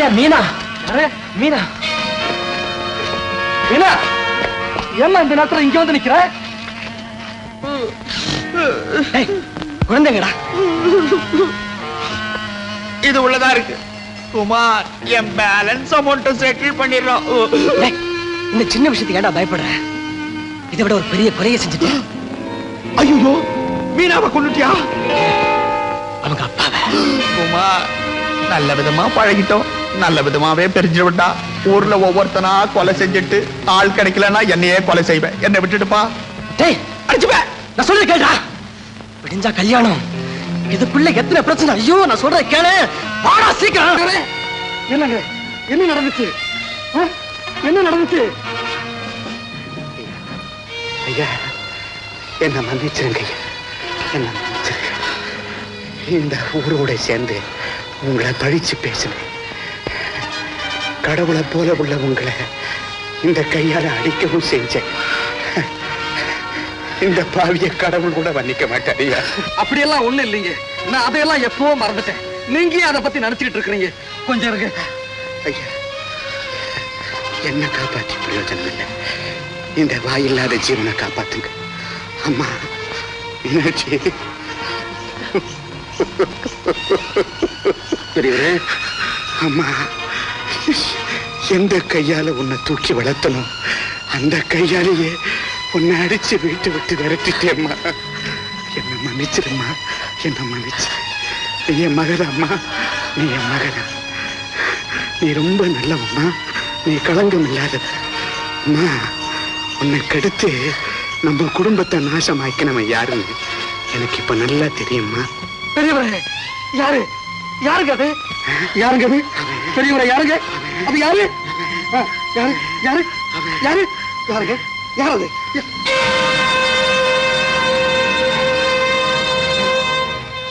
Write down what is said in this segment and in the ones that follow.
யார் மீனா? மீனா மீனா ஏமா இந்த நேரத்துல இங்க வந்து நிக்கிற? குழந்தைங்கடா. இது உள்ளதா இருக்கு குமார். என் பேலன்ஸ் அமௌண்ட் செட்டில் பண்ணிடுறோம். இந்த சின்ன விஷயத்துக்கு ஏன்டா பயப்படுற? இதை விட ஒரு பெரிய குறைய செஞ்சுட்டு. ஐயோ மீனாவை கொண்டுட்டியா? அவங்க அப்பாவை. குமார் நல்ல விதமா பழகிட்டோம், நல்ல விதமாவே பிரிஞ்சு விட்டா. ஊர்ல ஒவ்வொருத்தனா கொலை செஞ்சுட்டு ஆள் கிடைக்கலன்னா என்னையே கொலை செய்வேன். என்னை விட்டுட்டுப்பா. டேய் அடிச்சுப்பேன். நான் சொல்றது கேட்டா விடிஞ்சா கல்யாணம். இதுக்குள்ள எத்தனை பிரச்சனை? ஐயோ நான் சொல்றத கேளு. வாடா சீக்கிரம். என்னங்க என்ன நடந்துச்சு? என்ன நடந்துச்சு? ஐயா என்ன மன்னிச்சிருங்க ஐயா, என்ன மன்னிச்சிருங்க. இந்த ஊரோட சேர்ந்து உங்களை பழிச்சு பேசினேன். கடவுளை போல உள்ள உங்களை இந்த கையால அடிக்கவும் செஞ்சேன். இந்த பாவிய கடவுள் கூட மன்னிக்க மாட்டாரியா? அப்படியெல்லாம் ஒண்ணு இல்லைங்க. நான் அதையெல்லாம் எப்பவோ மறந்துட்டேன். நீங்க அதை பத்தி நினைச்சுட்டு இருக்கிறீங்க. கொஞ்சம் இருங்க ஐயா. என்ன காப்பாற்றி பிரயோஜனம் இல்லை. இந்த வாயில்லாத ஜீவனை காப்பாத்துங்க. அம்மா என்னாச்சு? பெரியவரே, அம்மா எந்த கையால உன்னை தூக்கி வளர்த்தனும் அந்த கையாலேயே உன்னை அடிச்சு வீட்டு விட்டு விரட்டிட்டேம்மா. என்ன மன்னிச்சிருமா, என்ன மன்னிச்சு. நீ என் மகதாம்மா, நீ என் மகனா. நீ ரொம்ப நல்லவம்மா, நீ களங்கம் இல்லாத அம்மா. உன்னை கெடுத்து நம்ம குடும்பத்தை நாசமாக்கினவன் யாருன்னு எனக்கு இப்ப நல்லா தெரியுமா. பெரியவரே யாரு? யாருங்க அது? யாருங்க அது? பெரியவரே யாருங்க அது? யாரு யாரு யாரு யாரு யாருங்க? யாரு?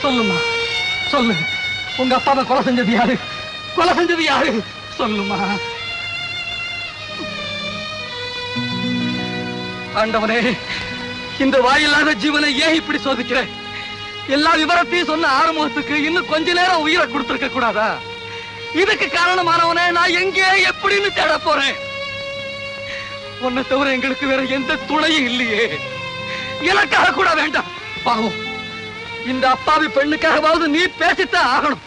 சொல்லுமா, சொல்லு. உங்க அப்பாவை கொலை செஞ்சது யாரு? கொலை செஞ்சது யாரு? சொல்லுமா. ஆண்டவனே, இந்த வாயில்லாத ஜீவனை ஏன் இப்படி சோதிக்கிற? எல்லா விவரத்தையும் சொன்ன ஆறுமுகத்துக்கு இன்னும் கொஞ்ச நேரம் உயிரை கொடுத்திருக்க கூடாதா? இதுக்கு காரணமானவனே நான் எங்கே எப்படின்னு தேட போறேன். உன்னை தவிர எங்களுக்கு வேற எந்த துணையும் இல்லையே. எனக்காக கூட வேண்டாம். பாவம், இந்த அப்பாவி பெண்ணுக்காகவாவது நீ பேசித்தான் ஆகணும்.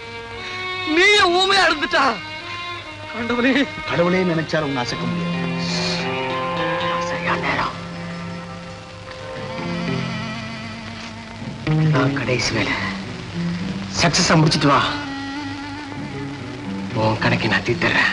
நீய ஊமையா இருந்துட்டா. ஆண்டவனே, கடவுளே நினைச்சாலும் உன்னை அசைக்க முடியாது. சரியான நேரம். நான் கடைசி வேலை சக்சஸா முடிச்சிட்டு வா. உன் கணக்கை நான் தீர்த்தறேன்.